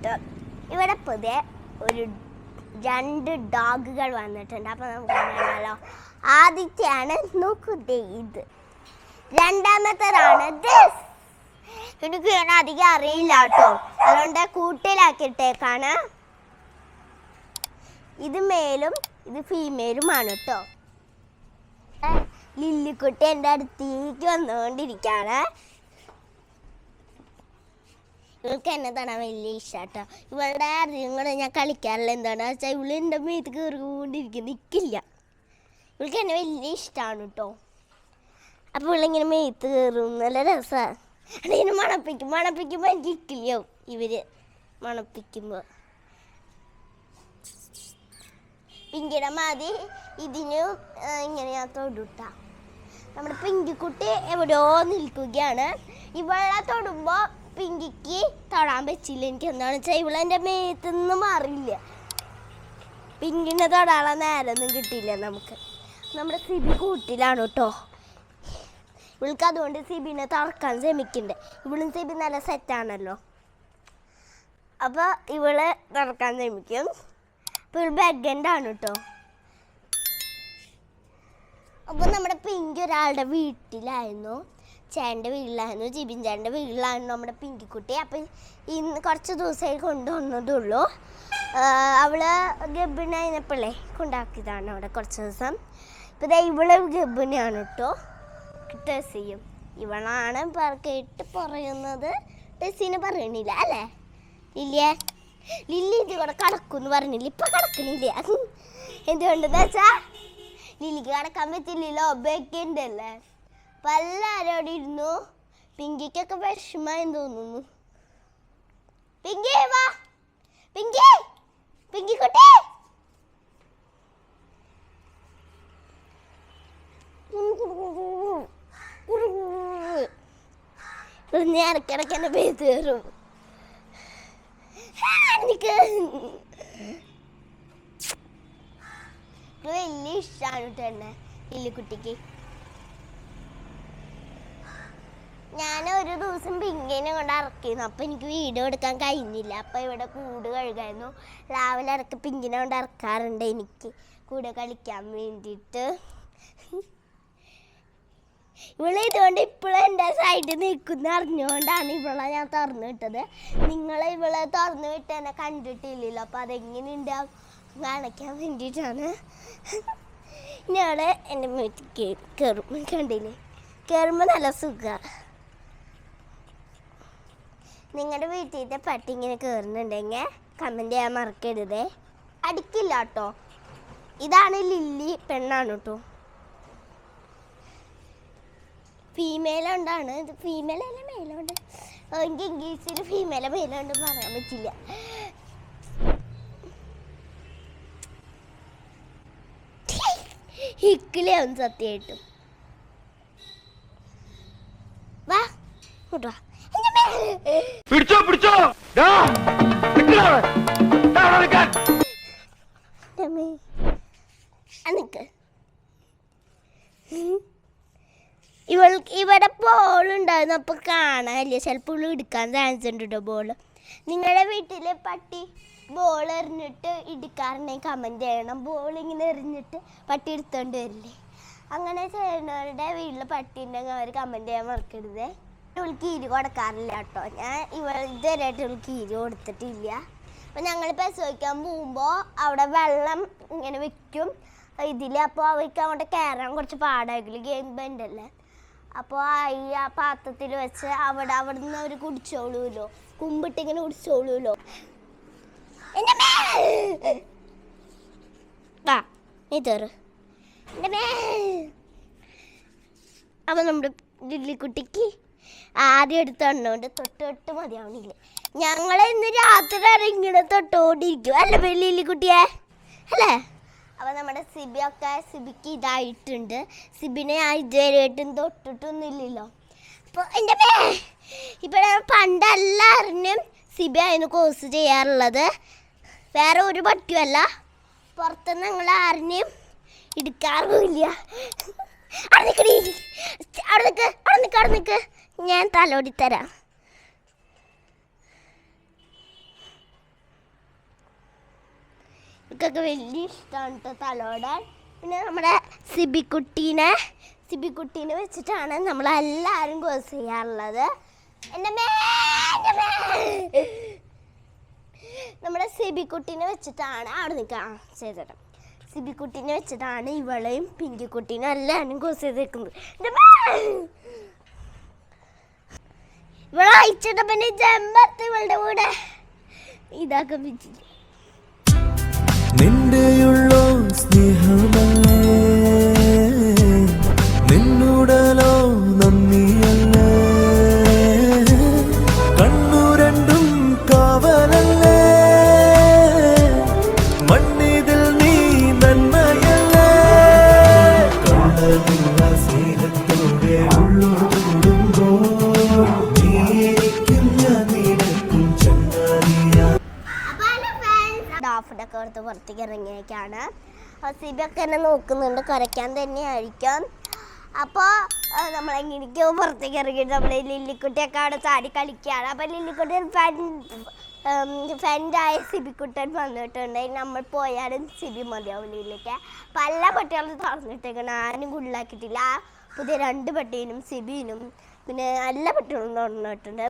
കേട്ടോ. ഇവിടെ പുതിയ ഒരു 2 ഡോഗുകൾ വന്നിട്ടുണ്ട്. അപ്പോൾ നമുക്ക് കാണാമല്ലോ. ആദ്യത്തെയാണ് നോക്കൂതേ ഇത്, രണ്ടാമത്തേതാണ് ദിസ്. എനിക്ക് അധികം അറിയില്ല കേട്ടോ, അതുകൊണ്ട് കൂട്ടിലാക്കിയിട്ടേക്കാണ്. ഇത് മെയിലും ഇത് ഫീമെയിലുമാണ് കേട്ടോ. ലില്ലിക്കുട്ടി എൻ്റെ അടുത്തേക്ക് വന്നുകൊണ്ടിരിക്കുകയാണ്. ഇവൾക്ക് എന്നെ തൊടാൻ വലിയ ഇഷ്ടമാണ് കേട്ടോ. ഇവളുടെ അറിയും കൂടെ ഞാൻ കളിക്കാറില്ല. എന്താണെന്ന് വെച്ചാൽ ഇവള് എൻ്റെ മേത്ത് കയറിക്കൊണ്ടിരിക്കും, നിൽക്കില്ല. ഇവൾക്ക് എന്നെ വലിയ ഇഷ്ടമാണ് കേട്ടോ. അപ്പോൾ ഇവളിങ്ങനെ മേത്ത് കയറും, നല്ല രസമാണ്. അതിന് മണപ്പിക്കുമ്പോൾ എനിക്ക് ഇക്കില്ലാവും ഇവർ മണപ്പിക്കുമ്പോൾ. പിങ്കിയുടെ മതി ഇതിന് ഇങ്ങനെ ഞാൻ തൊടുട്ടാ. നമ്മുടെ പിങ്കിക്കുട്ടി എവിടെയോ നിൽക്കുകയാണ്. ഇവളെ തൊടുമ്പോൾ പിങ്കിക്ക് തൊടാൻ പറ്റില്ല. എനിക്ക് എന്താണെന്ന് വെച്ചാൽ ഇവളെൻ്റെ മേത്തുനിന്ന് മാറിയില്ല. പിങ്കിനെ തൊടാനുള്ള നേരമൊന്നും കിട്ടിയില്ല നമുക്ക്. നമ്മുടെ സിബി കൂട്ടിലാണ് കേട്ടോ. ഇവൾക്ക് അതുകൊണ്ട് സിബിനെ തുറക്കാൻ ശ്രമിക്കുന്നുണ്ട്. ഇവളും സിബി നല്ല സെറ്റാണല്ലോ, അപ്പോൾ ഇവള് തുറക്കാൻ ശ്രമിക്കും. അപ്പോൾ ഇവൾ ബെഗൻ്റാണ് കേട്ടോ. അപ്പോൾ നമ്മുടെ പിങ്കി ഒരാളുടെ വീട്ടിലായിരുന്നു, ചേട്ടൻ്റെ വീട്ടിലായിരുന്നു, ജിബിൻ ചേട്ടൻ്റെ വീട്ടിലായിരുന്നു നമ്മുടെ പിങ്കിക്കുട്ടി. അപ്പം ഇന്ന് കുറച്ച് ദിവസമായി കൊണ്ടുവന്നതുള്ളൂ. അവള് ഗർഭിണിയായപ്പോഴേ കൊണ്ടാക്കിയതാണ് അവിടെ കുറച്ച് ദിവസം. ഇപ്പം ഇതേ ഇവള് ഗർഭിണിയാണ് കേട്ടോ. ടെസ്സിയും ഇവളാണ് കേട്ട് പറയുന്നത്. ടെസ്സിന് പറയണില്ല അല്ലേ ലില്ലിയെ? ലില്ലി ഇത് കൂടെ കിടക്കുമെന്ന് പറഞ്ഞില്ല, ഇപ്പം കിടക്കണില്ല. എന്തുകൊണ്ടെന്ന് വെച്ചാൽ ലില്ലിക്ക് കിടക്കാൻ പറ്റില്ലല്ലോ, ബേക്കുണ്ടല്ലേ. അപ്പം എല്ലാവരും അവിടെ ഇരുന്നു. പിങ്കിക്കൊക്കെ വിഷമമായെന്ന് തോന്നുന്നു. പിങ്കി വാ, പിങ്കി, പിങ്കിക്കുട്ടി. ഞാൻ ഇടയ്ക്കിടയ്ക്ക് എൻ്റെ പേര് കയറും. വലിയ ഇഷ്ടമാണ് കേട്ടോ എന്നെ ലില്ലിക്കുട്ടിക്ക്. ഞാൻ ഒരു ദിവസം പിങ്കിനെ കൊണ്ട് ഇറക്കിയിരുന്നു. അപ്പം എനിക്ക് വീഡിയോ എടുക്കാൻ കഴിഞ്ഞില്ല. അപ്പം ഇവിടെ കൂട് കഴുകായിരുന്നു. രാവിലെ ഇടയ്ക്ക് പിങ്കിനെ കൊണ്ട് ഇറക്കാറുണ്ട് എനിക്ക് കൂടെ കളിക്കാൻ വേണ്ടിയിട്ട്. ഇവളെ ഇതുകൊണ്ട് ഇപ്പോഴും എൻ്റെ സൈഡിൽ നിൽക്കുന്ന അറിഞ്ഞുകൊണ്ടാണ് ഇവളെ ഞാൻ തുറന്നു വിട്ടത്. നിങ്ങൾ ഇവളെ തുറന്നു വിട്ട് എന്നെ കണ്ടിട്ടില്ലല്ലോ, അപ്പോൾ അതെങ്ങനെയുണ്ട് കാണിക്കാൻ വേണ്ടിയിട്ടാണ്. ഞാൻ എൻ്റെ വീട്ടിൽ കയറും, കണ്ടില്ലേ? കയറുമ്പോൾ നല്ല സുഖമാണ്. നിങ്ങളുടെ വീട്ടിലത്തെ പട്ടി ഇങ്ങനെ കയറുന്നുണ്ടെങ്കിൽ കമൻറ്റ് ചെയ്യാൻ മറക്കരുതേ. അടിക്കില്ല കേട്ടോ. ഇതാണ് ലില്ലി, പെണ്ണാണ് കേട്ടോ. ഫീമെയിലുണ്ടാണ് ഇത്. ഫീമെയിലല്ല മെയിലുണ്ട്. എനിക്ക് ഇംഗ്ലീഷിൽ ഫീമെയിലോ മെയിലുണ്ട് പറയാൻ പറ്റില്ല. ഹിക്കിലാവും സത്യമായിട്ടും. വാ കൂട്ടാ. പിടിച്ചോ പിടിച്ചോ. ഇവിടെ ബോളുണ്ടായിരുന്നു, അപ്പോൾ കാണാനില്ല. ചിലപ്പോൾ എടുക്കാൻ ചാൻസ് ഉണ്ട് കേട്ടോ ബോൾ. നിങ്ങളുടെ വീട്ടിൽ പട്ടി ബോൾ എറിഞ്ഞിട്ട് ഇടിക്കാറുണ്ടെങ്കിൽ കമൻറ്റ് ചെയ്യണം. ബോൾ ഇങ്ങനെ എറിഞ്ഞിട്ട് പട്ടി എടുത്തോണ്ട് വരില്ലേ? അങ്ങനെ ചെയ്യുന്നവരുടെ വീട്ടിൽ പട്ടി ഉണ്ടെങ്കിൽ അവർ കമൻറ്റ് ചെയ്യാൻ മറക്കരുത്. ഇവൾക്ക് ഇരി കൊടുക്കാറില്ല കേട്ടോ. ഞാൻ ഇതുവരെയായിട്ട് ഇവൾക്ക് ഇരി കൊടുത്തിട്ടില്ല. അപ്പോൾ ഞങ്ങൾ പ്രസവിക്കാൻ പോകുമ്പോൾ അവിടെ വെള്ളം ഇങ്ങനെ വെക്കും ഇതിൽ. അപ്പോൾ അവർക്ക് അങ്ങോട്ട് കയറാൻ കുറച്ച് പാടായിരിക്കില്ല, ഗെയിം ബെൻഡല്ലേ. അപ്പോൾ ആ പാത്രത്തിൽ വെച്ച് അവിടെ നിന്ന് അവർ കുടിച്ചോളൂല്ലോ, കുമ്പിട്ടിങ്ങനെ കുടിച്ചോളൂല്ലോ. വാ ഇതേറ് എൻ്റെ മേ. അപ്പോൾ നമ്മുടെ ലില്ലിക്കുട്ടിക്ക് ആദ്യം എടുത്തോണ്ട് തൊട്ട് മതിയാവണില്ല. ഞങ്ങൾ ഇന്ന് രാത്രി ഇങ്ങനെ തൊട്ടോണ്ടിരിക്കും അല്ലേ ലില്ലിക്കുട്ടിയെ, അല്ലേ? അപ്പോൾ നമ്മുടെ സിബിക്ക് ഇതായിട്ടുണ്ട്. സിബിനെ ഇതുവരെയായിട്ടും തൊട്ടിട്ടൊന്നുമില്ലല്ലോ. അപ്പോൾ എൻ്റെ മേ ഇപ്പോൾ പണ്ടെല്ലാവരും സിബി ആയിരുന്നു കോഴ്സ് ചെയ്യാറുള്ളത്, വേറെ ഒരു പട്ടിയുമല്ല. പുറത്തുനിന്ന് ഞങ്ങൾ ആരെയും എടുക്കാറുമില്ല. അവിടെ നിൽക്ക് ഞാൻ തലോടി തരാം. ഒക്കെ വലിയ ഇഷ്ടമാണ് കേട്ടോ തലോടാൻ. പിന്നെ നമ്മുടെ സിബിക്കുട്ടീനെ വെച്ചിട്ടാണ് നമ്മളെല്ലാവരും കോഴ്സ് ചെയ്യാറുള്ളത്. നമ്മുടെ സിബിക്കുട്ടീനെ വെച്ചിട്ടാണ് അവിടെ നിൽക്കാം ചെയ്തിട്ട് സിബിക്കുട്ടീനെ വെച്ചിട്ടാണ് ഇവളെയും പിങ്കിക്കുട്ടീനും എല്ലാവരും കോഴ്സ് ചെയ്തേക്കുന്നത്. ഇവളെ അയച്ചിട്ട് പിന്നെ ജമ്പത്ത് ഇവളുടെ കൂടെ ഇതാക്കാൻ പറ്റില്ല. നിന്റെയുള്ളോ സ്നേഹമല്ലേ നിന്നോടലോ നന്ദിയല്ലേ കണ്ണു രണ്ടും കാവലല്ലേ മണ്ണിതിൽ നീ നന്മയല്ലേ കണ്ണുള്ള സ്നേഹത്തോടെ ഉള്ളു കൂടുമ്പോൾ നീക്കും ഞാൻ നിനക്കും ചങ്ങാതിയാ. ഡാഫിനൊക്കെ ഓർത്ത് പുറത്തേക്ക് ഇറങ്ങിയേക്കാണ്. സിബിയൊക്കെ എന്നെ നോക്കുന്നുണ്ട്, കരയ്ക്കാൻ തന്നെയായിരിക്കും. അപ്പോൾ നമ്മളെങ്ങനെയൊക്കെയോ പുറത്തേക്ക് ഇറങ്ങിയിട്ട് നമ്മളെ ലില്ലിക്കുട്ടിയൊക്കെ അവിടെ ചാടി കളിക്കുകയാണ്. അപ്പോൾ ലില്ലിക്കുട്ടി ഫ്രണ്ടായ സിബിക്കുട്ടൻ വന്നിട്ടുണ്ട്. നമ്മൾ പോയാലും സിബി മതിയാവില്ലേക്ക്. പല പട്ടികളും തുറന്നിട്ടേക്കാണ്, ആരും ഗുള്ളാക്കിയിട്ടില്ല. പുതിയ 2 പട്ടീനും സിബിനും പിന്നെ എല്ലാ പട്ടികളും തുറന്നിട്ടുണ്ട്.